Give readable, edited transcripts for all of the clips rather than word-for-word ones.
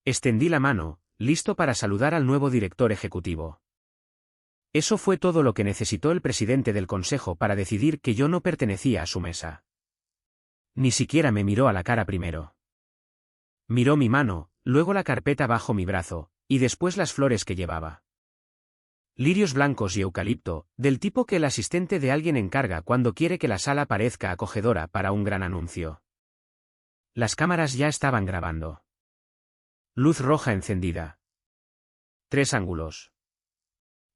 Extendí la mano, listo para saludar al nuevo director ejecutivo. Eso fue todo lo que necesitó el presidente del consejo para decidir que yo no pertenecía a su mesa. Ni siquiera me miró a la cara primero. Miró mi mano, luego la carpeta bajo mi brazo, y después las flores que llevaba. Lirios blancos y eucalipto, del tipo que el asistente de alguien encarga cuando quiere que la sala parezca acogedora para un gran anuncio. Las cámaras ya estaban grabando. Luz roja encendida. 3 ángulos.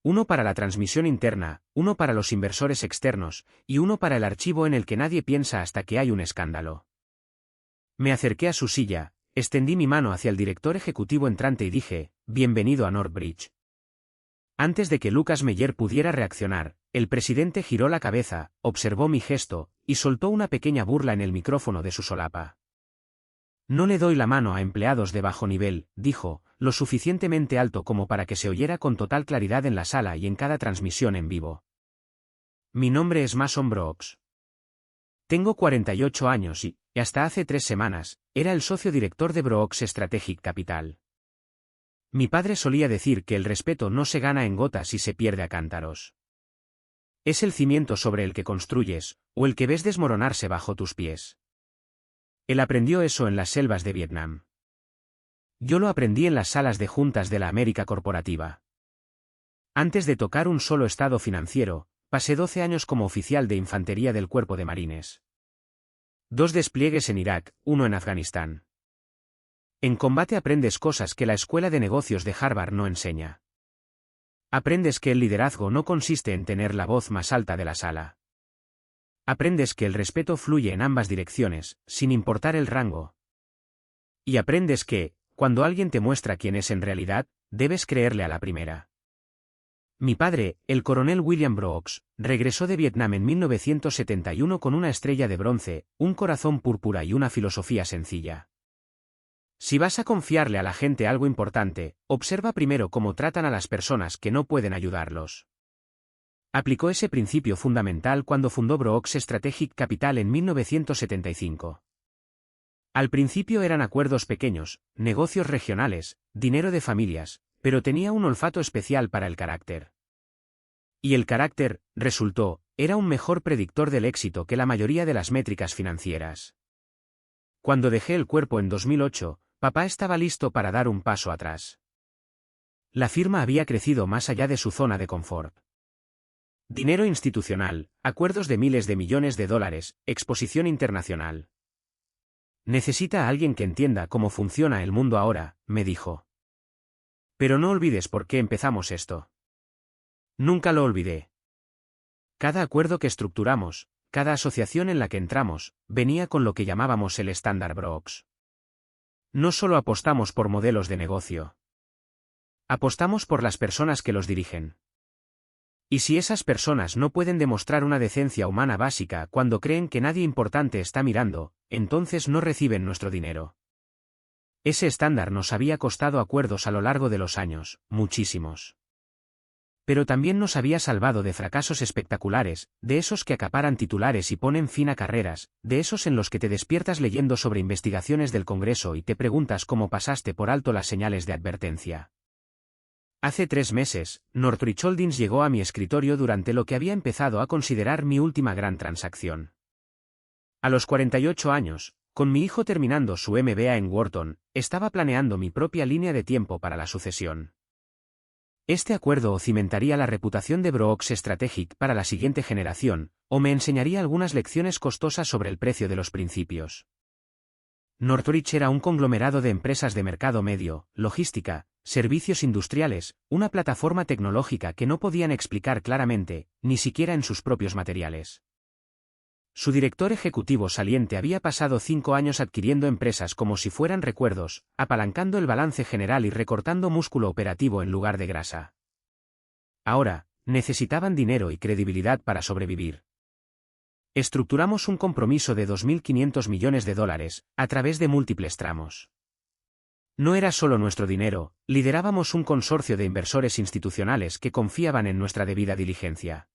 Uno para la transmisión interna, uno para los inversores externos, y uno para el archivo en el que nadie piensa hasta que hay un escándalo. Me acerqué a su silla, extendí mi mano hacia el director ejecutivo entrante y dije, «Bienvenido a Northbridge». Antes de que Lucas Meyer pudiera reaccionar, el presidente giró la cabeza, observó mi gesto, y soltó una pequeña burla en el micrófono de su solapa. «No le doy la mano a empleados de bajo nivel», dijo, lo suficientemente alto como para que se oyera con total claridad en la sala y en cada transmisión en vivo. «Mi nombre es Mason Brooks. Tengo 48 años y, hasta hace 3 semanas, era el socio director de Brooks Strategic Capital. Mi padre solía decir que el respeto no se gana en gotas y se pierde a cántaros. Es el cimiento sobre el que construyes, o el que ves desmoronarse bajo tus pies. Él aprendió eso en las selvas de Vietnam. Yo lo aprendí en las salas de juntas de la América corporativa. Antes de tocar un solo estado financiero, pasé 12 años como oficial de infantería del Cuerpo de Marines. 2 despliegues en Irak, 1 en Afganistán. En combate aprendes cosas que la Escuela de Negocios de Harvard no enseña. Aprendes que el liderazgo no consiste en tener la voz más alta de la sala. Aprendes que el respeto fluye en ambas direcciones, sin importar el rango. Y aprendes que, cuando alguien te muestra quién es en realidad, debes creerle a la primera. Mi padre, el coronel William Brooks, regresó de Vietnam en 1971 con una estrella de bronce, un corazón púrpura y una filosofía sencilla. Si vas a confiarle a la gente algo importante, observa primero cómo tratan a las personas que no pueden ayudarlos. Aplicó ese principio fundamental cuando fundó Brooks Strategic Capital en 1975. Al principio eran acuerdos pequeños, negocios regionales, dinero de familias, pero tenía un olfato especial para el carácter. Y el carácter, resultó, era un mejor predictor del éxito que la mayoría de las métricas financieras. Cuando dejé el cuerpo en 2008, papá estaba listo para dar un paso atrás. La firma había crecido más allá de su zona de confort. Dinero institucional, acuerdos de miles de millones de dólares, exposición internacional. Necesita a alguien que entienda cómo funciona el mundo ahora, me dijo. Pero no olvides por qué empezamos esto. Nunca lo olvidé. Cada acuerdo que estructuramos, cada asociación en la que entramos, venía con lo que llamábamos el estándar Brooks. No solo apostamos por modelos de negocio. Apostamos por las personas que los dirigen. Y si esas personas no pueden demostrar una decencia humana básica cuando creen que nadie importante está mirando, entonces no reciben nuestro dinero. Ese estándar nos había costado acuerdos a lo largo de los años, muchísimos. Pero también nos había salvado de fracasos espectaculares, de esos que acaparan titulares y ponen fin a carreras, de esos en los que te despiertas leyendo sobre investigaciones del Congreso y te preguntas cómo pasaste por alto las señales de advertencia. Hace 3 meses, Northbridge Holdings llegó a mi escritorio durante lo que había empezado a considerar mi última gran transacción. A los 48 años, con mi hijo terminando su MBA en Wharton, estaba planeando mi propia línea de tiempo para la sucesión. Este acuerdo o cimentaría la reputación de Brooks Strategic para la siguiente generación, o me enseñaría algunas lecciones costosas sobre el precio de los principios. Northbridge era un conglomerado de empresas de mercado medio, logística, servicios industriales, una plataforma tecnológica que no podían explicar claramente, ni siquiera en sus propios materiales. Su director ejecutivo saliente había pasado 5 años adquiriendo empresas como si fueran recuerdos, apalancando el balance general y recortando músculo operativo en lugar de grasa. Ahora, necesitaban dinero y credibilidad para sobrevivir. Estructuramos un compromiso de $2.500 millones, a través de múltiples tramos. No era solo nuestro dinero, liderábamos un consorcio de inversores institucionales que confiaban en nuestra debida diligencia.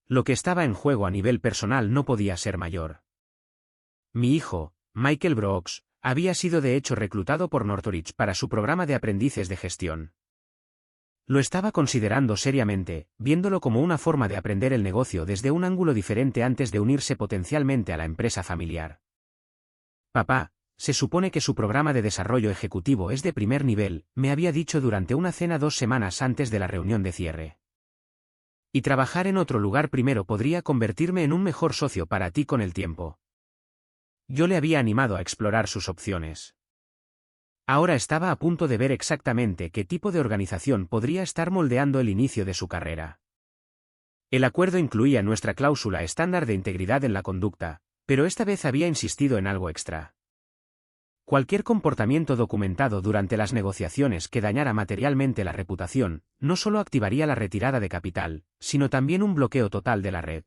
Lo que estaba en juego a nivel personal no podía ser mayor. Mi hijo, Michael Brooks, había sido de hecho reclutado por Northridge para su programa de aprendices de gestión. Lo estaba considerando seriamente, viéndolo como una forma de aprender el negocio desde un ángulo diferente antes de unirse potencialmente a la empresa familiar. Papá, se supone que su programa de desarrollo ejecutivo es de primer nivel, me había dicho durante una cena 2 semanas antes de la reunión de cierre. Y trabajar en otro lugar primero podría convertirme en un mejor socio para ti con el tiempo. Yo le había animado a explorar sus opciones. Ahora estaba a punto de ver exactamente qué tipo de organización podría estar moldeando el inicio de su carrera. El acuerdo incluía nuestra cláusula estándar de integridad en la conducta, pero esta vez había insistido en algo extra. Cualquier comportamiento documentado durante las negociaciones que dañara materialmente la reputación, no solo activaría la retirada de capital, sino también un bloqueo total de la red.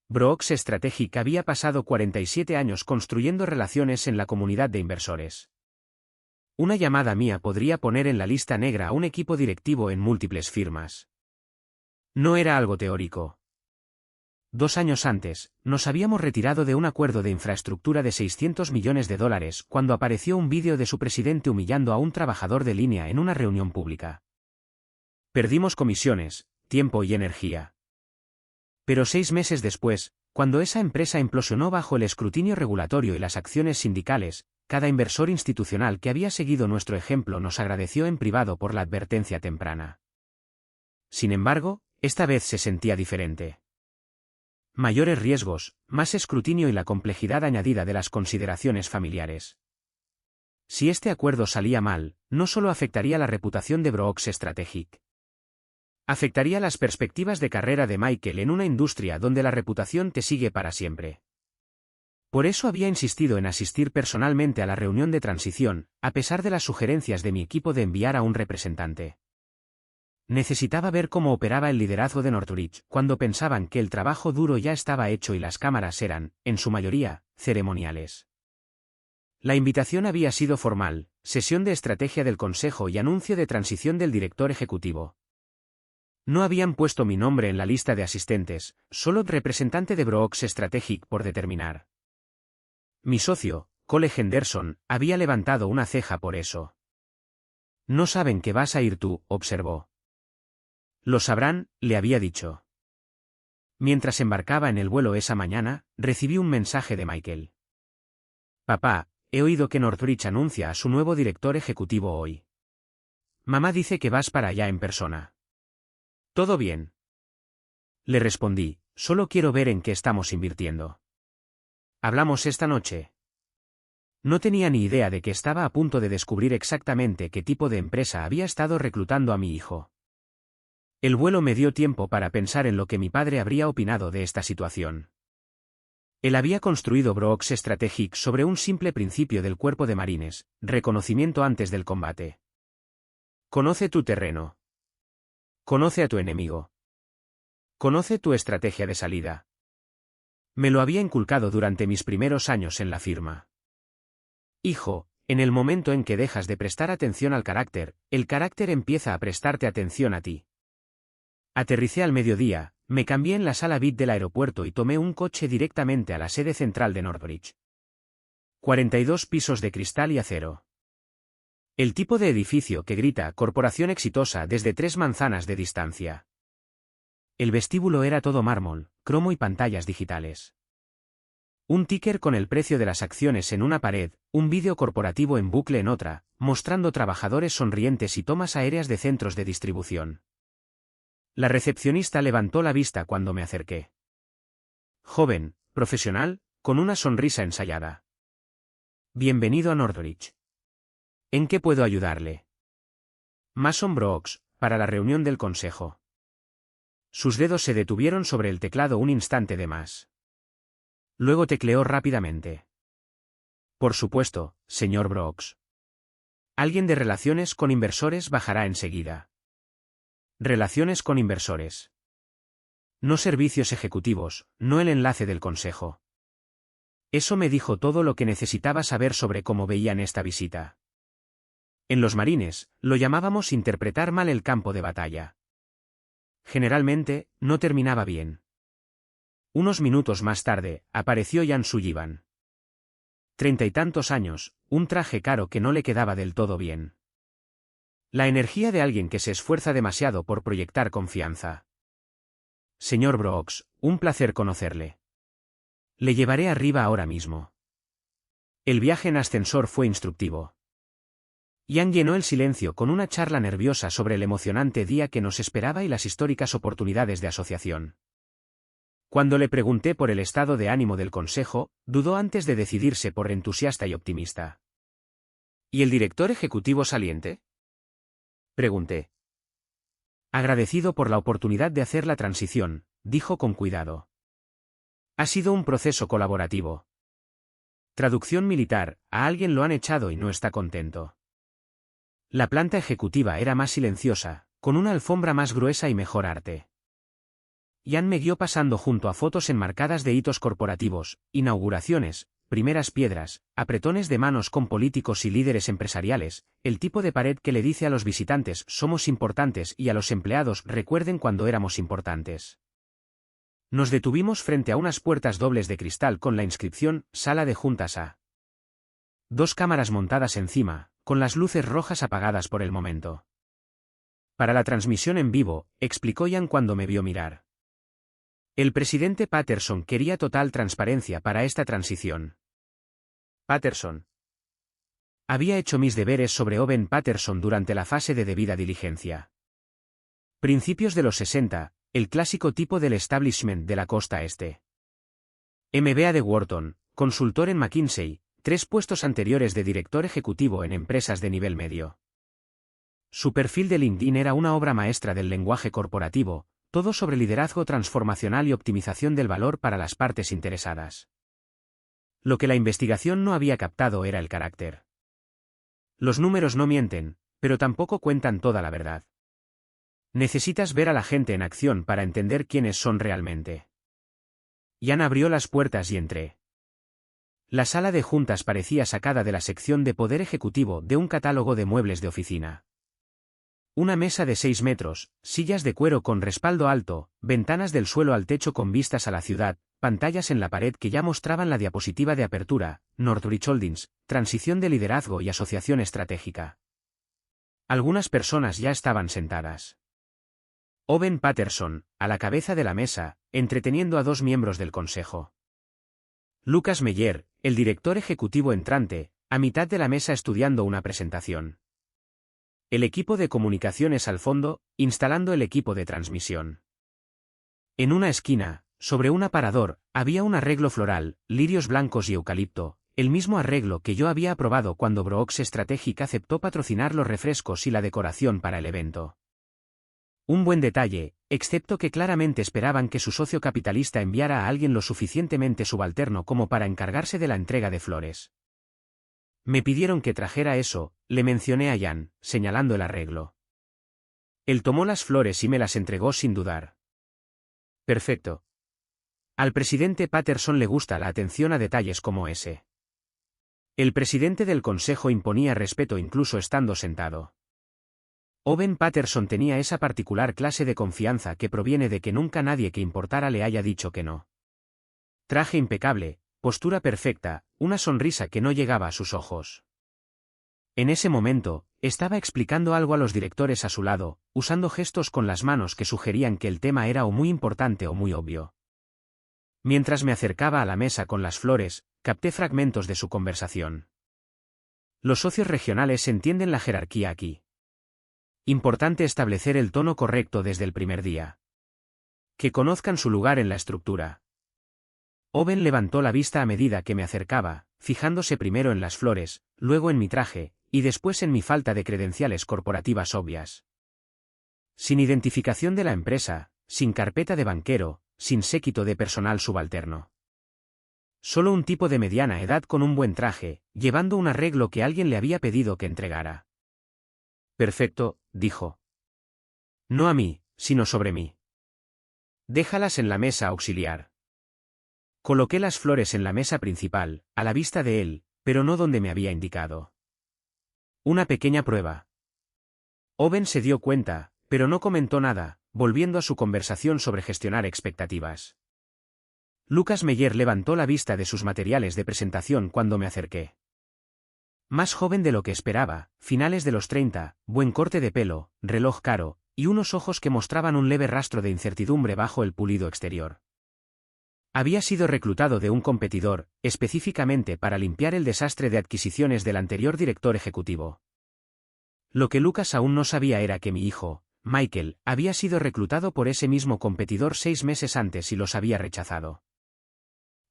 Brooks Strategic había pasado 47 años construyendo relaciones en la comunidad de inversores. Una llamada mía podría poner en la lista negra a un equipo directivo en múltiples firmas. No era algo teórico. 2 años antes, nos habíamos retirado de un acuerdo de infraestructura de $600 millones cuando apareció un vídeo de su presidente humillando a un trabajador de línea en una reunión pública. Perdimos comisiones, tiempo y energía. Pero 6 meses después, cuando esa empresa implosionó bajo el escrutinio regulatorio y las acciones sindicales, cada inversor institucional que había seguido nuestro ejemplo nos agradeció en privado por la advertencia temprana. Sin embargo, esta vez se sentía diferente. Mayores riesgos, más escrutinio y la complejidad añadida de las consideraciones familiares. Si este acuerdo salía mal, no solo afectaría la reputación de Brooks Strategic. Afectaría las perspectivas de carrera de Michael en una industria donde la reputación te sigue para siempre. Por eso había insistido en asistir personalmente a la reunión de transición, a pesar de las sugerencias de mi equipo de enviar a un representante. Necesitaba ver cómo operaba el liderazgo de Northridge cuando pensaban que el trabajo duro ya estaba hecho y las cámaras eran, en su mayoría, ceremoniales. La invitación había sido formal, sesión de estrategia del consejo y anuncio de transición del director ejecutivo. No habían puesto mi nombre en la lista de asistentes, solo representante de Brooks Strategic por determinar. Mi socio, Cole Henderson, había levantado una ceja por eso. No saben que vas a ir tú, observó. Lo sabrán, le había dicho. Mientras embarcaba en el vuelo esa mañana, recibí un mensaje de Michael. Papá, he oído que Northridge anuncia a su nuevo director ejecutivo hoy. Mamá dice que vas para allá en persona. ¿Todo bien? Le respondí, solo quiero ver en qué estamos invirtiendo. ¿Hablamos esta noche? No tenía ni idea de que estaba a punto de descubrir exactamente qué tipo de empresa había estado reclutando a mi hijo. El vuelo me dio tiempo para pensar en lo que mi padre habría opinado de esta situación. Él había construido Brooks Strategic sobre un simple principio del cuerpo de marines, reconocimiento antes del combate. Conoce tu terreno. Conoce a tu enemigo. Conoce tu estrategia de salida. Me lo había inculcado durante mis primeros años en la firma. Hijo, en el momento en que dejas de prestar atención al carácter, el carácter empieza a prestarte atención a ti. Aterricé al mediodía, me cambié en la sala VIP del aeropuerto y tomé un coche directamente a la sede central de Northridge. 42 pisos de cristal y acero. El tipo de edificio que grita corporación exitosa desde 3 manzanas de distancia. El vestíbulo era todo mármol, cromo y pantallas digitales. Un ticker con el precio de las acciones en una pared, un vídeo corporativo en bucle en otra, mostrando trabajadores sonrientes y tomas aéreas de centros de distribución. La recepcionista levantó la vista cuando me acerqué. Joven, profesional, con una sonrisa ensayada. Bienvenido a Northridge. ¿En qué puedo ayudarle? Mason Brooks, para la reunión del consejo. Sus dedos se detuvieron sobre el teclado un instante de más. Luego tecleó rápidamente. Por supuesto, señor Brooks. Alguien de relaciones con inversores bajará enseguida. Relaciones con inversores. No servicios ejecutivos, no el enlace del consejo. Eso me dijo todo lo que necesitaba saber sobre cómo veían esta visita. En los marines, lo llamábamos interpretar mal el campo de batalla. Generalmente, no terminaba bien. Unos minutos más tarde, apareció Jan Sullivan. 30 y tantos años, un traje caro que no le quedaba del todo bien. La energía de alguien que se esfuerza demasiado por proyectar confianza. Señor Brooks, un placer conocerle. Le llevaré arriba ahora mismo. El viaje en ascensor fue instructivo. Ian llenó el silencio con una charla nerviosa sobre el emocionante día que nos esperaba y las históricas oportunidades de asociación. Cuando le pregunté por el estado de ánimo del consejo, dudó antes de decidirse por entusiasta y optimista. ¿Y el director ejecutivo saliente? Pregunté. Agradecido por la oportunidad de hacer la transición, dijo con cuidado. Ha sido un proceso colaborativo. Traducción militar, a alguien lo han echado y no está contento. La planta ejecutiva era más silenciosa, con una alfombra más gruesa y mejor arte. Ian me guió pasando junto a fotos enmarcadas de hitos corporativos, inauguraciones, primeras piedras, apretones de manos con políticos y líderes empresariales, el tipo de pared que le dice a los visitantes somos importantes y a los empleados recuerden cuando éramos importantes. Nos detuvimos frente a unas puertas dobles de cristal con la inscripción Sala de Juntas A. 2 cámaras montadas encima, con las luces rojas apagadas por el momento. Para la transmisión en vivo, explicó Ian cuando me vio mirar. El presidente Patterson quería total transparencia para esta transición. Patterson. Había hecho mis deberes sobre Owen Patterson durante la fase de debida diligencia. Principios de los 60, el clásico tipo del establishment de la costa este. MBA de Wharton, consultor en McKinsey, 3 puestos anteriores de director ejecutivo en empresas de nivel medio. Su perfil de LinkedIn era una obra maestra del lenguaje corporativo, todo sobre liderazgo transformacional y optimización del valor para las partes interesadas. Lo que la investigación no había captado era el carácter. Los números no mienten, pero tampoco cuentan toda la verdad. Necesitas ver a la gente en acción para entender quiénes son realmente. Ian abrió las puertas y entré. La sala de juntas parecía sacada de la sección de poder ejecutivo de un catálogo de muebles de oficina. Una mesa de 6 metros, sillas de cuero con respaldo alto, ventanas del suelo al techo con vistas a la ciudad, pantallas en la pared que ya mostraban la diapositiva de apertura, Northbridge Holdings, transición de liderazgo y asociación estratégica. Algunas personas ya estaban sentadas. Owen Patterson, a la cabeza de la mesa, entreteniendo a 2 miembros del consejo. Lucas Meyer, el director ejecutivo entrante, a mitad de la mesa estudiando una presentación. El equipo de comunicaciones al fondo, instalando el equipo de transmisión. En una esquina, sobre un aparador, había un arreglo floral, lirios blancos y eucalipto, el mismo arreglo que yo había aprobado cuando Brooks Strategic aceptó patrocinar los refrescos y la decoración para el evento. Un buen detalle, excepto que claramente esperaban que su socio capitalista enviara a alguien lo suficientemente subalterno como para encargarse de la entrega de flores. Me pidieron que trajera eso, le mencioné a Ian, señalando el arreglo. Él tomó las flores y me las entregó sin dudar. Perfecto. Al presidente Patterson le gusta la atención a detalles como ese. El presidente del consejo imponía respeto incluso estando sentado. Owen Patterson tenía esa particular clase de confianza que proviene de que nunca nadie que importara le haya dicho que no. Traje impecable, postura perfecta, una sonrisa que no llegaba a sus ojos. En ese momento, estaba explicando algo a los directores a su lado, usando gestos con las manos que sugerían que el tema era o muy importante o muy obvio. Mientras me acercaba a la mesa con las flores, capté fragmentos de su conversación. Los socios regionales entienden la jerarquía aquí. Importante establecer el tono correcto desde el primer día. Que conozcan su lugar en la estructura. Owen levantó la vista a medida que me acercaba, fijándose primero en las flores, luego en mi traje, y después en mi falta de credenciales corporativas obvias. Sin identificación de la empresa, sin carpeta de banquero, sin séquito de personal subalterno. Solo un tipo de mediana edad con un buen traje, llevando un arreglo que alguien le había pedido que entregara. Perfecto, dijo. No a mí, sino sobre mí. Déjalas en la mesa auxiliar. Coloqué las flores en la mesa principal, a la vista de él, pero no donde me había indicado. Una pequeña prueba. Owen se dio cuenta, pero no comentó nada, volviendo a su conversación sobre gestionar expectativas. Lucas Meyer levantó la vista de sus materiales de presentación cuando me acerqué. Más joven de lo que esperaba, finales de los 30, buen corte de pelo, reloj caro, y unos ojos que mostraban un leve rastro de incertidumbre bajo el pulido exterior. Había sido reclutado de un competidor, específicamente para limpiar el desastre de adquisiciones del anterior director ejecutivo. Lo que Lucas aún no sabía era que mi hijo, Michael, había sido reclutado por ese mismo competidor 6 meses antes y los había rechazado.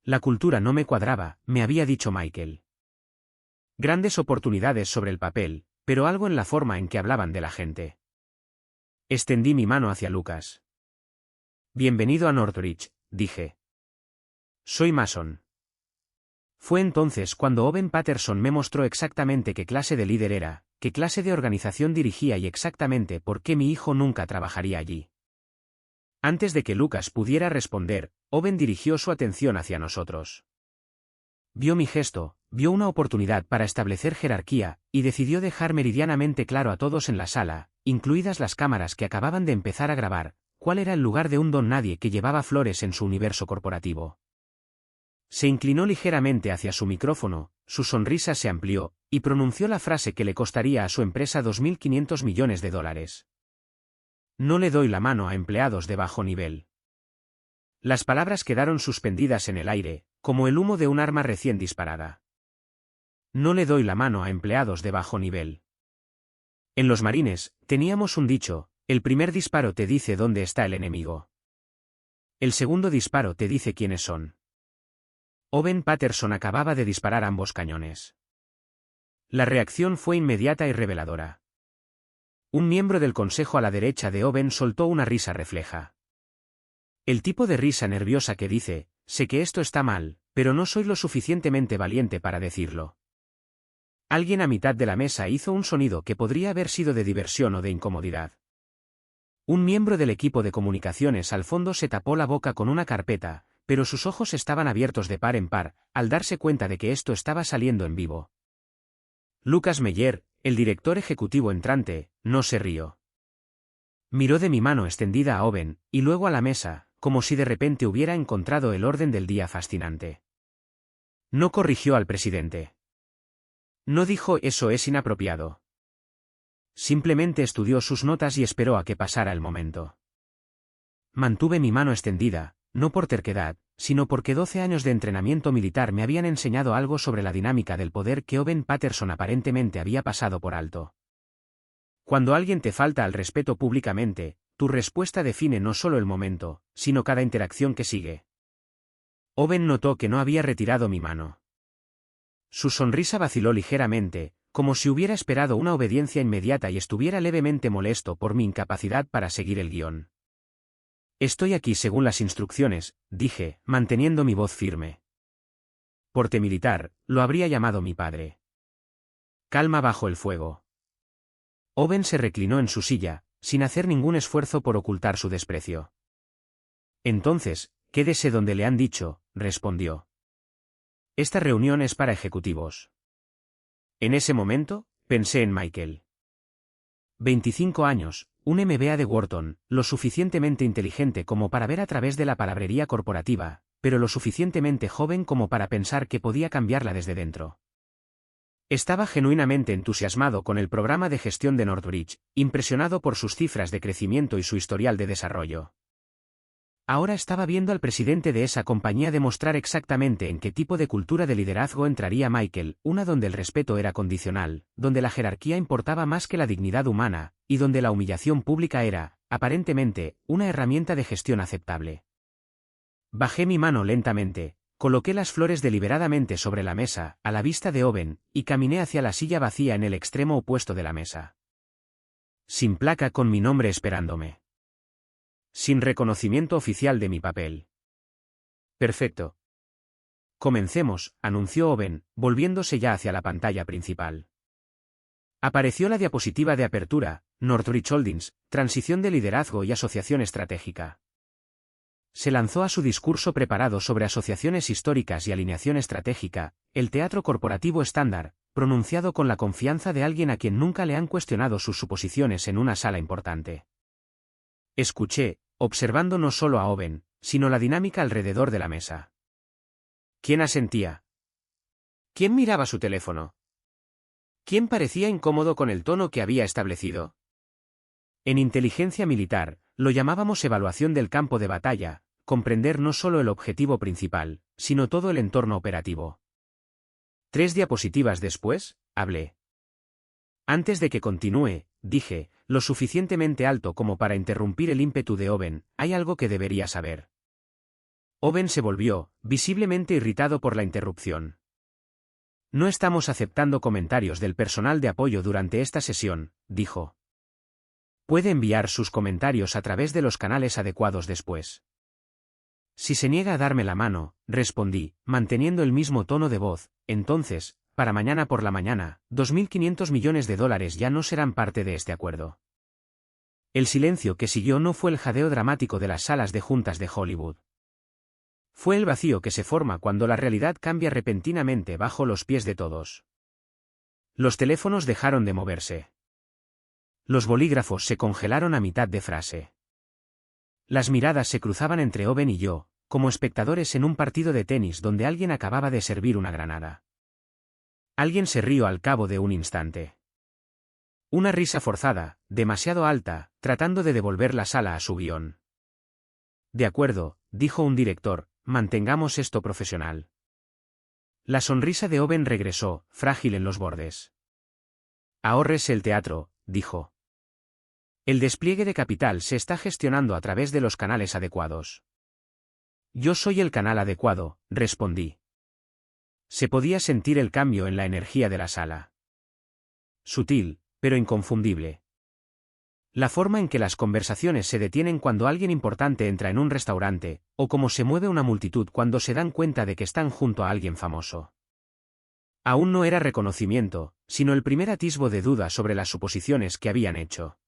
La cultura no me cuadraba, me había dicho Michael. Grandes oportunidades sobre el papel, pero algo en la forma en que hablaban de la gente. Extendí mi mano hacia Lucas. Bienvenido a Northridge, dije. Soy Mason. Fue entonces cuando Owen Patterson me mostró exactamente qué clase de líder era, qué clase de organización dirigía y exactamente por qué mi hijo nunca trabajaría allí. Antes de que Lucas pudiera responder, Owen dirigió su atención hacia nosotros. Vio mi gesto, vio una oportunidad para establecer jerarquía, y decidió dejar meridianamente claro a todos en la sala, incluidas las cámaras que acababan de empezar a grabar, cuál era el lugar de un don nadie que llevaba flores en su universo corporativo. Se inclinó ligeramente hacia su micrófono, su sonrisa se amplió, y pronunció la frase que le costaría a su empresa $2.500 millones. No le doy la mano a empleados de bajo nivel. Las palabras quedaron suspendidas en el aire, como el humo de un arma recién disparada. No le doy la mano a empleados de bajo nivel. En los marines, teníamos un dicho, el primer disparo te dice dónde está el enemigo. El segundo disparo te dice quiénes son. Owen Patterson acababa de disparar ambos cañones. La reacción fue inmediata y reveladora. Un miembro del consejo a la derecha de Owen soltó una risa refleja. El tipo de risa nerviosa que dice, sé que esto está mal, pero no soy lo suficientemente valiente para decirlo. Alguien a mitad de la mesa hizo un sonido que podría haber sido de diversión o de incomodidad. Un miembro del equipo de comunicaciones al fondo se tapó la boca con una carpeta, pero sus ojos estaban abiertos de par en par, al darse cuenta de que esto estaba saliendo en vivo. Lucas Meyer, el director ejecutivo entrante, no se rió. Miró de mi mano extendida a Owen, y luego a la mesa, como si de repente hubiera encontrado el orden del día fascinante. No corrigió al presidente. No dijo eso es inapropiado. Simplemente estudió sus notas y esperó a que pasara el momento. Mantuve mi mano extendida, no por terquedad, sino porque 12 años de entrenamiento militar me habían enseñado algo sobre la dinámica del poder que Owen Patterson aparentemente había pasado por alto. Cuando alguien te falta al respeto públicamente, tu respuesta define no solo el momento, sino cada interacción que sigue. Owen notó que no había retirado mi mano. Su sonrisa vaciló ligeramente, como si hubiera esperado una obediencia inmediata y estuviera levemente molesto por mi incapacidad para seguir el guión. Estoy aquí según las instrucciones, dije, manteniendo mi voz firme. Porte militar, lo habría llamado mi padre. Calma bajo el fuego. Owen se reclinó en su silla, sin hacer ningún esfuerzo por ocultar su desprecio. Entonces, quédese donde le han dicho, respondió. Esta reunión es para ejecutivos. En ese momento, pensé en Michael. 25 años, un MBA de Wharton, lo suficientemente inteligente como para ver a través de la palabrería corporativa, pero lo suficientemente joven como para pensar que podía cambiarla desde dentro. Estaba genuinamente entusiasmado con el programa de gestión de Northridge, impresionado por sus cifras de crecimiento y su historial de desarrollo. Ahora estaba viendo al presidente de esa compañía demostrar exactamente en qué tipo de cultura de liderazgo entraría Michael, una donde el respeto era condicional, donde la jerarquía importaba más que la dignidad humana, y donde la humillación pública era, aparentemente, una herramienta de gestión aceptable. Bajé mi mano lentamente, coloqué las flores deliberadamente sobre la mesa, a la vista de Owen, y caminé hacia la silla vacía en el extremo opuesto de la mesa. Sin placa con mi nombre esperándome. Sin reconocimiento oficial de mi papel. Perfecto. Comencemos, anunció Owen, volviéndose ya hacia la pantalla principal. Apareció la diapositiva de apertura, Northridge Holdings, transición de liderazgo y asociación estratégica. Se lanzó a su discurso preparado sobre asociaciones históricas y alineación estratégica, el teatro corporativo estándar, pronunciado con la confianza de alguien a quien nunca le han cuestionado sus suposiciones en una sala importante. Escuché, observando no solo a Owen, sino la dinámica alrededor de la mesa. ¿Quién asentía? ¿Quién miraba su teléfono? ¿Quién parecía incómodo con el tono que había establecido? En inteligencia militar, lo llamábamos evaluación del campo de batalla, comprender no solo el objetivo principal, sino todo el entorno operativo. 3 diapositivas después, hablé. Antes de que continúe, dije, lo suficientemente alto como para interrumpir el ímpetu de Owen, hay algo que debería saber. Owen se volvió, visiblemente irritado por la interrupción. No estamos aceptando comentarios del personal de apoyo durante esta sesión, dijo. Puede enviar sus comentarios a través de los canales adecuados después. Si se niega a darme la mano, respondí, manteniendo el mismo tono de voz, entonces, para mañana por la mañana, $2.500 millones ya no serán parte de este acuerdo. El silencio que siguió no fue el jadeo dramático de las salas de juntas de Hollywood. Fue el vacío que se forma cuando la realidad cambia repentinamente bajo los pies de todos. Los teléfonos dejaron de moverse. Los bolígrafos se congelaron a mitad de frase. Las miradas se cruzaban entre Owen y yo, como espectadores en un partido de tenis donde alguien acababa de servir una granada. Alguien se rió al cabo de un instante. Una risa forzada, demasiado alta, tratando de devolver la sala a su guión. De acuerdo, dijo un director, mantengamos esto profesional. La sonrisa de Owen regresó, frágil en los bordes. Ahórrese el teatro, dijo. El despliegue de capital se está gestionando a través de los canales adecuados. Yo soy el canal adecuado, respondí. Se podía sentir el cambio en la energía de la sala. Sutil, pero inconfundible. La forma en que las conversaciones se detienen cuando alguien importante entra en un restaurante, o cómo se mueve una multitud cuando se dan cuenta de que están junto a alguien famoso. Aún no era reconocimiento, sino el primer atisbo de duda sobre las suposiciones que habían hecho.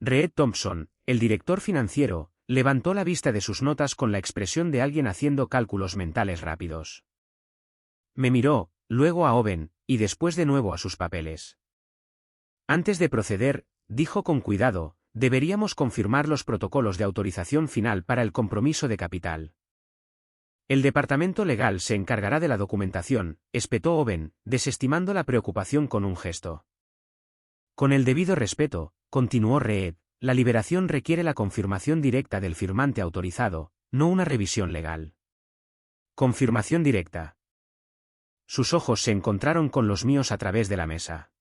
Reed Thompson, el director financiero, levantó la vista de sus notas con la expresión de alguien haciendo cálculos mentales rápidos. Me miró, luego a Owen, y después de nuevo a sus papeles. Antes de proceder, dijo con cuidado, deberíamos confirmar los protocolos de autorización final para el compromiso de capital. El departamento legal se encargará de la documentación, espetó Owen, desestimando la preocupación con un gesto. Con el debido respeto, continuó Reed, la liberación requiere la confirmación directa del firmante autorizado, no una revisión legal. Confirmación directa. Sus ojos se encontraron con los míos a través de la mesa.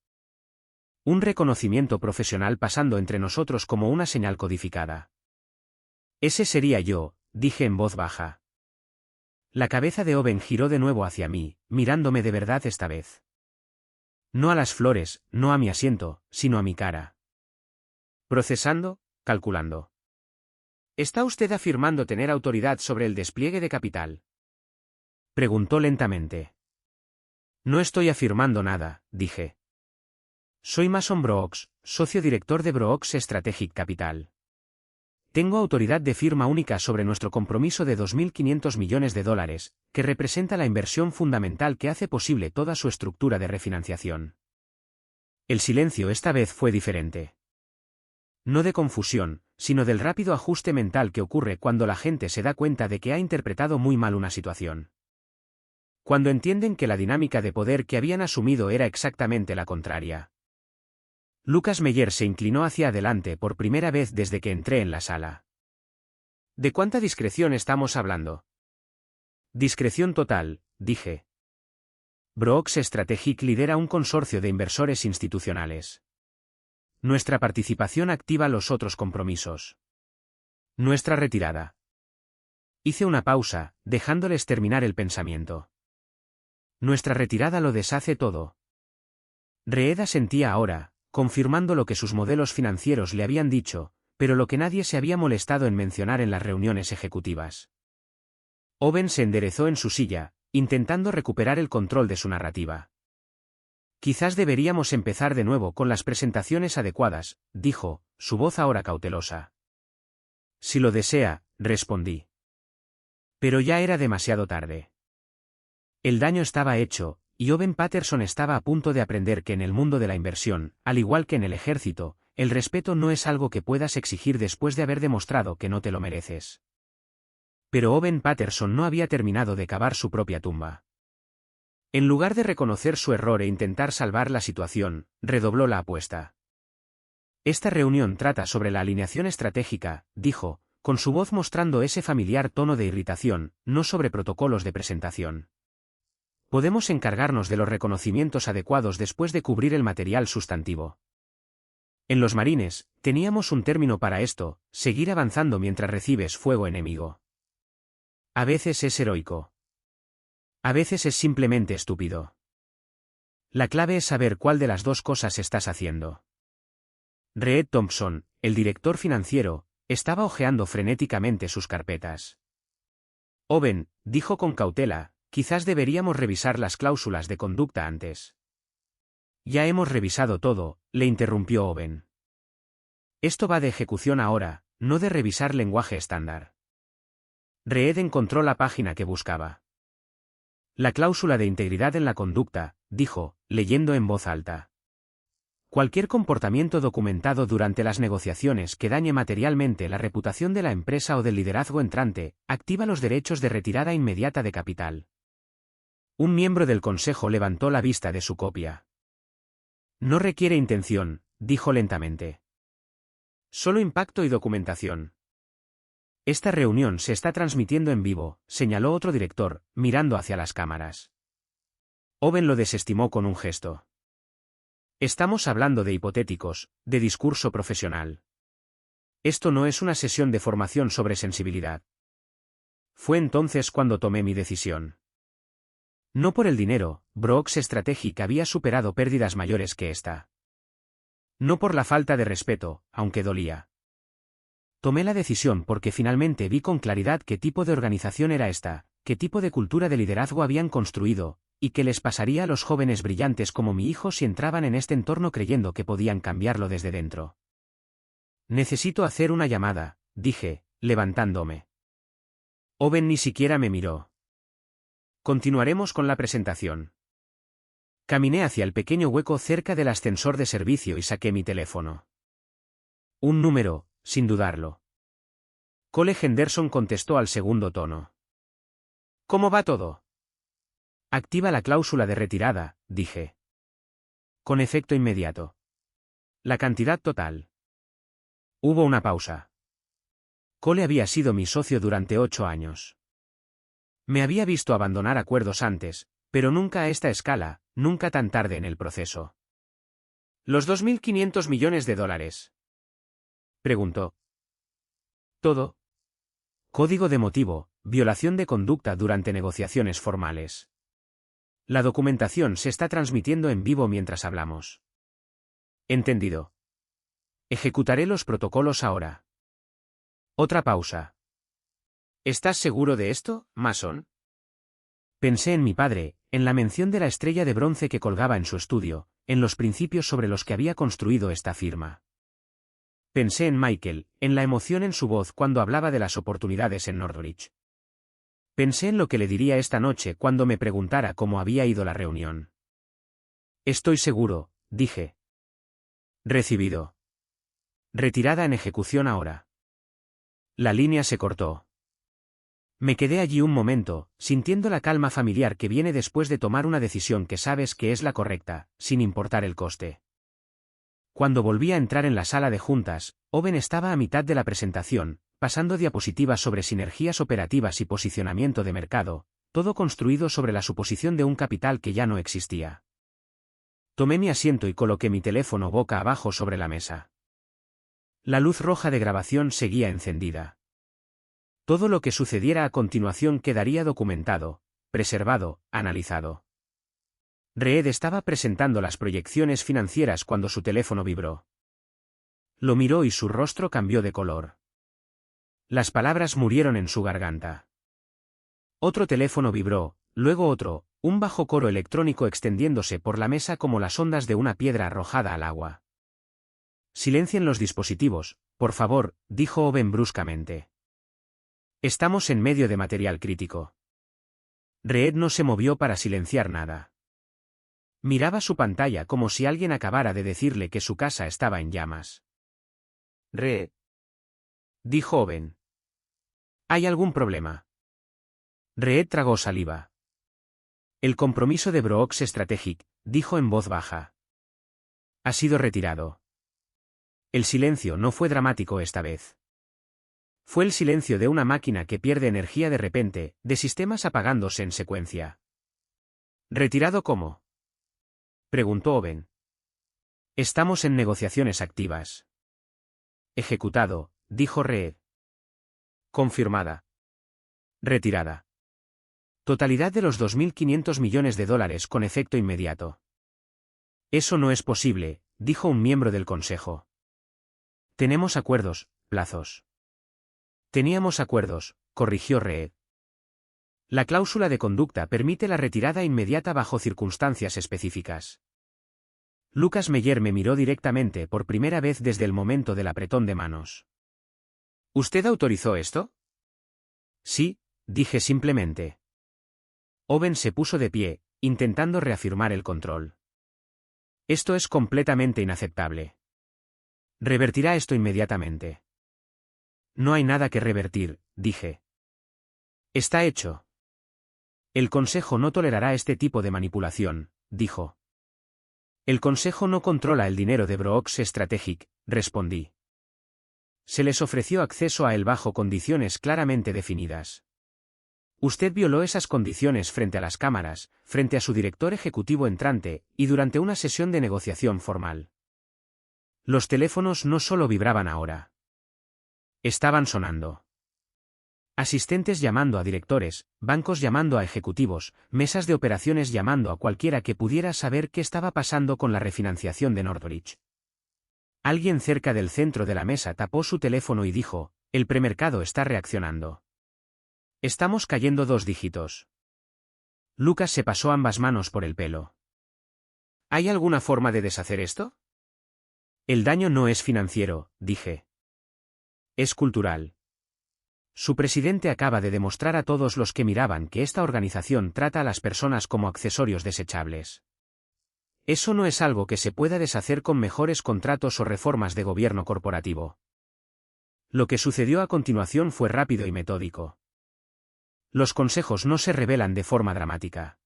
Un reconocimiento profesional pasando entre nosotros como una señal codificada. Ese sería yo, dije en voz baja. La cabeza de Owen giró de nuevo hacia mí, mirándome de verdad esta vez. No a las flores, no a mi asiento, sino a mi cara. Procesando, calculando. ¿Está usted afirmando tener autoridad sobre el despliegue de capital? Preguntó lentamente. No estoy afirmando nada, dije. Soy Mason Brooks, socio director de Brooks Strategic Capital. Tengo autoridad de firma única sobre nuestro compromiso de $2.500 millones, que representa la inversión fundamental que hace posible toda su estructura de refinanciación. El silencio esta vez fue diferente. No de confusión, sino del rápido ajuste mental que ocurre cuando la gente se da cuenta de que ha interpretado muy mal una situación. Cuando entienden que la dinámica de poder que habían asumido era exactamente la contraria. Lucas Meyer se inclinó hacia adelante por primera vez desde que entré en la sala. ¿De cuánta discreción estamos hablando? Discreción total, dije. Brooks Strategic lidera un consorcio de inversores institucionales. Nuestra participación activa los otros compromisos. Nuestra retirada. Hice una pausa, dejándoles terminar el pensamiento. Nuestra retirada lo deshace todo. Reed asentía ahora, confirmando lo que sus modelos financieros le habían dicho, pero lo que nadie se había molestado en mencionar en las reuniones ejecutivas. Owen se enderezó en su silla, intentando recuperar el control de su narrativa. Quizás deberíamos empezar de nuevo con las presentaciones adecuadas, dijo, su voz ahora cautelosa. Si lo desea, respondí. Pero ya era demasiado tarde. El daño estaba hecho, y Owen Patterson estaba a punto de aprender que en el mundo de la inversión, al igual que en el ejército, el respeto no es algo que puedas exigir después de haber demostrado que no te lo mereces. Pero Owen Patterson no había terminado de cavar su propia tumba. En lugar de reconocer su error e intentar salvar la situación, redobló la apuesta. Esta reunión trata sobre la alineación estratégica, dijo, con su voz mostrando ese familiar tono de irritación, no sobre protocolos de presentación. Podemos encargarnos de los reconocimientos adecuados después de cubrir el material sustantivo. En los marines, teníamos un término para esto: seguir avanzando mientras recibes fuego enemigo. A veces es heroico. A veces es simplemente estúpido. La clave es saber cuál de las dos cosas estás haciendo. Reed Thompson, el director financiero, estaba hojeando frenéticamente sus carpetas. Owen, dijo con cautela, quizás deberíamos revisar las cláusulas de conducta antes. Ya hemos revisado todo, le interrumpió Owen. Esto va de ejecución ahora, no de revisar lenguaje estándar. Reed encontró la página que buscaba. La cláusula de integridad en la conducta, dijo, leyendo en voz alta. Cualquier comportamiento documentado durante las negociaciones que dañe materialmente la reputación de la empresa o del liderazgo entrante, activa los derechos de retirada inmediata de capital. Un miembro del consejo levantó la vista de su copia. No requiere intención, dijo lentamente. Solo impacto y documentación. Esta reunión se está transmitiendo en vivo, señaló otro director, mirando hacia las cámaras. Owen lo desestimó con un gesto. Estamos hablando de hipotéticos, de discurso profesional. Esto no es una sesión de formación sobre sensibilidad. Fue entonces cuando tomé mi decisión. No por el dinero, Brooks Strategic había superado pérdidas mayores que esta. No por la falta de respeto, aunque dolía. Tomé la decisión porque finalmente vi con claridad qué tipo de organización era esta, qué tipo de cultura de liderazgo habían construido, y qué les pasaría a los jóvenes brillantes como mi hijo si entraban en este entorno creyendo que podían cambiarlo desde dentro. Necesito hacer una llamada, dije, levantándome. Owen ni siquiera me miró. Continuaremos con la presentación. Caminé hacia el pequeño hueco cerca del ascensor de servicio y saqué mi teléfono. Un número, sin dudarlo. Cole Henderson contestó al segundo tono. ¿Cómo va todo? Activa la cláusula de retirada, dije. Con efecto inmediato. La cantidad total. Hubo una pausa. Cole había sido mi socio durante 8 años. Me había visto abandonar acuerdos antes, pero nunca a esta escala, nunca tan tarde en el proceso. ¿Los 2.500 millones de dólares? Preguntó. Todo. Código de motivo, violación de conducta durante negociaciones formales. La documentación se está transmitiendo en vivo mientras hablamos. Entendido. Ejecutaré los protocolos ahora. Otra pausa. ¿Estás seguro de esto, Mason? Pensé en mi padre, en la mención de la estrella de bronce que colgaba en su estudio, en los principios sobre los que había construido esta firma. Pensé en Michael, en la emoción en su voz cuando hablaba de las oportunidades en Northridge. Pensé en lo que le diría esta noche cuando me preguntara cómo había ido la reunión. Estoy seguro, dije. Recibido. Retirada en ejecución ahora. La línea se cortó. Me quedé allí un momento, sintiendo la calma familiar que viene después de tomar una decisión que sabes que es la correcta, sin importar el coste. Cuando volví a entrar en la sala de juntas, Owen estaba a mitad de la presentación, pasando diapositivas sobre sinergias operativas y posicionamiento de mercado, todo construido sobre la suposición de un capital que ya no existía. Tomé mi asiento y coloqué mi teléfono boca abajo sobre la mesa. La luz roja de grabación seguía encendida. Todo lo que sucediera a continuación quedaría documentado, preservado, analizado. Reed estaba presentando las proyecciones financieras cuando su teléfono vibró. Lo miró y su rostro cambió de color. Las palabras murieron en su garganta. Otro teléfono vibró, luego otro, un bajo coro electrónico extendiéndose por la mesa como las ondas de una piedra arrojada al agua. Silencien los dispositivos, por favor, dijo Owen bruscamente. Estamos en medio de material crítico. Reed no se movió para silenciar nada. Miraba su pantalla como si alguien acabara de decirle que su casa estaba en llamas. Reed, dijo Owen. ¿Hay algún problema? Reed tragó saliva. El compromiso de Brooks Strategic, dijo en voz baja. Ha sido retirado. El silencio no fue dramático esta vez. Fue el silencio de una máquina que pierde energía de repente, de sistemas apagándose en secuencia. ¿Retirado cómo? Preguntó Owen. Estamos en negociaciones activas. Ejecutado, dijo Reed. Confirmada. Retirada. Totalidad de los $2.500 millones con efecto inmediato. Eso no es posible, dijo un miembro del Consejo. Tenemos acuerdos, plazos. Teníamos acuerdos, corrigió Reed. La cláusula de conducta permite la retirada inmediata bajo circunstancias específicas. Lucas Meyer me miró directamente por primera vez desde el momento del apretón de manos. ¿Usted autorizó esto? Sí, dije simplemente. Owen se puso de pie, intentando reafirmar el control. Esto es completamente inaceptable. Revertirá esto inmediatamente. No hay nada que revertir, dije. Está hecho. El Consejo no tolerará este tipo de manipulación, dijo. El Consejo no controla el dinero de Brooks Strategic, respondí. Se les ofreció acceso a él bajo condiciones claramente definidas. Usted violó esas condiciones frente a las cámaras, frente a su director ejecutivo entrante, y durante una sesión de negociación formal. Los teléfonos no solo vibraban ahora. Estaban sonando. Asistentes llamando a directores, bancos llamando a ejecutivos, mesas de operaciones llamando a cualquiera que pudiera saber qué estaba pasando con la refinanciación de Northbridge. Alguien cerca del centro de la mesa tapó su teléfono y dijo, el premercado está reaccionando. Estamos cayendo 2 dígitos. Lucas se pasó ambas manos por el pelo. ¿Hay alguna forma de deshacer esto? El daño no es financiero, dije. Es cultural. Su presidente acaba de demostrar a todos los que miraban que esta organización trata a las personas como accesorios desechables. Eso no es algo que se pueda deshacer con mejores contratos o reformas de gobierno corporativo. Lo que sucedió a continuación fue rápido y metódico. Los consejos no se revelan de forma dramática.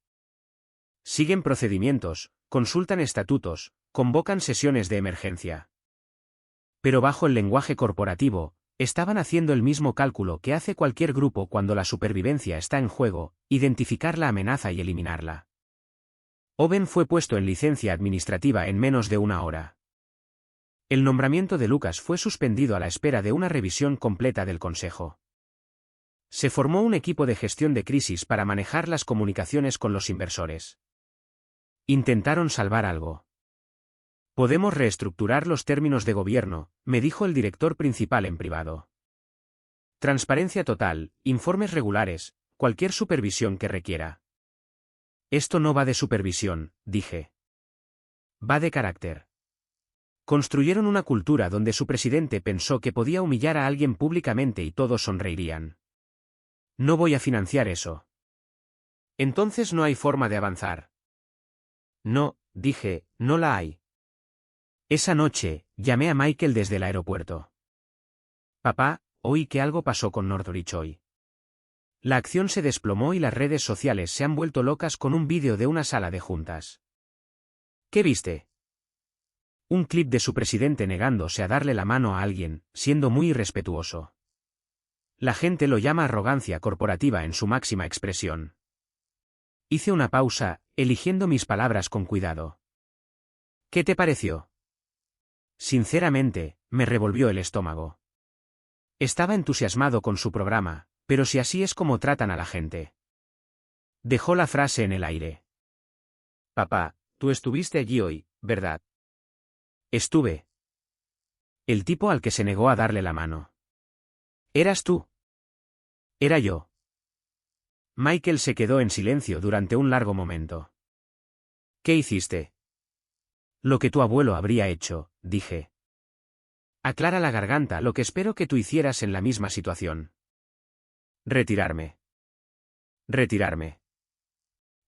Siguen procedimientos, consultan estatutos, convocan sesiones de emergencia. Pero bajo el lenguaje corporativo, estaban haciendo el mismo cálculo que hace cualquier grupo cuando la supervivencia está en juego, identificar la amenaza y eliminarla. Owen fue puesto en licencia administrativa en menos de 1 hora. El nombramiento de Lucas fue suspendido a la espera de una revisión completa del Consejo. Se formó un equipo de gestión de crisis para manejar las comunicaciones con los inversores. Intentaron salvar algo. Podemos reestructurar los términos de gobierno, me dijo el director principal en privado. Transparencia total, informes regulares, cualquier supervisión que requiera. Esto no va de supervisión, dije. Va de carácter. Construyeron una cultura donde su presidente pensó que podía humillar a alguien públicamente y todos sonreirían. No voy a financiar eso. Entonces no hay forma de avanzar. No, dije, no la hay. Esa noche, llamé a Michael desde el aeropuerto. Papá, oí que algo pasó con Northbridge hoy. La acción se desplomó y las redes sociales se han vuelto locas con un vídeo de una sala de juntas. ¿Qué viste? Un clip de su presidente negándose a darle la mano a alguien, siendo muy irrespetuoso. La gente lo llama arrogancia corporativa en su máxima expresión. Hice una pausa, eligiendo mis palabras con cuidado. ¿Qué te pareció? Sinceramente, me revolvió el estómago. Estaba entusiasmado con su programa, pero si así es como tratan a la gente. Dejó la frase en el aire. Papá, tú estuviste allí hoy, ¿verdad? Estuve. El tipo al que se negó a darle la mano. ¿Eras tú? Era yo. Michael se quedó en silencio durante un largo momento. ¿Qué hiciste? Lo que tu abuelo habría hecho, dije. Aclara la garganta lo que espero que tú hicieras en la misma situación. Retirarme. Retirarme.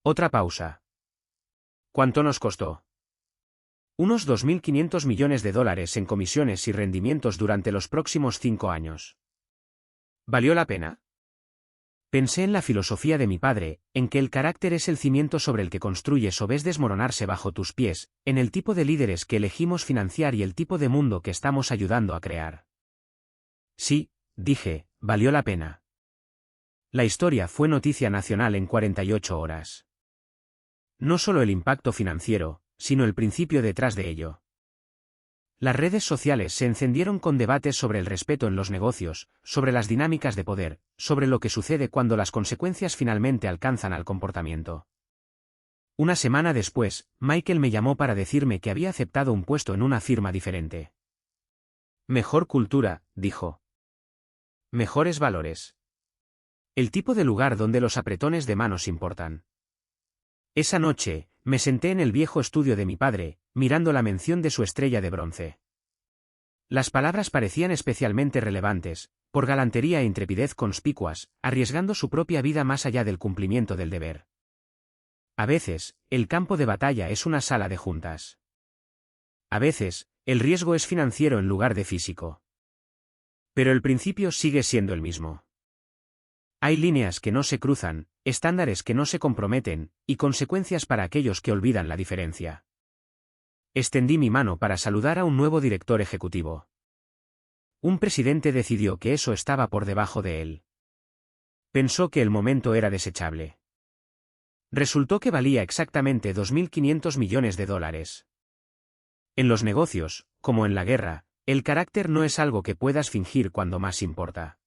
Otra pausa. ¿Cuánto nos costó? Unos $2.500 millones en comisiones y rendimientos durante los próximos 5 años. ¿Valió la pena? Pensé en la filosofía de mi padre, en que el carácter es el cimiento sobre el que construyes o ves desmoronarse bajo tus pies, en el tipo de líderes que elegimos financiar y el tipo de mundo que estamos ayudando a crear. Sí, dije, valió la pena. La historia fue noticia nacional en 48 horas. No solo el impacto financiero, sino el principio detrás de ello. Las redes sociales se encendieron con debates sobre el respeto en los negocios, sobre las dinámicas de poder, sobre lo que sucede cuando las consecuencias finalmente alcanzan al comportamiento. Una semana después, Michael me llamó para decirme que había aceptado un puesto en una firma diferente. Mejor cultura, dijo. Mejores valores. El tipo de lugar donde los apretones de manos importan. Esa noche, me senté en el viejo estudio de mi padre, mirando la mención de su estrella de bronce. Las palabras parecían especialmente relevantes, por galantería e intrepidez conspicuas, arriesgando su propia vida más allá del cumplimiento del deber. A veces, el campo de batalla es una sala de juntas. A veces, el riesgo es financiero en lugar de físico. Pero el principio sigue siendo el mismo. Hay líneas que no se cruzan, estándares que no se comprometen, y consecuencias para aquellos que olvidan la diferencia. Extendí mi mano para saludar a un nuevo director ejecutivo. Un presidente decidió que eso estaba por debajo de él. Pensó que el momento era desechable. Resultó que valía exactamente 2.500 millones de dólares. En los negocios, como en la guerra, el carácter no es algo que puedas fingir cuando más importa.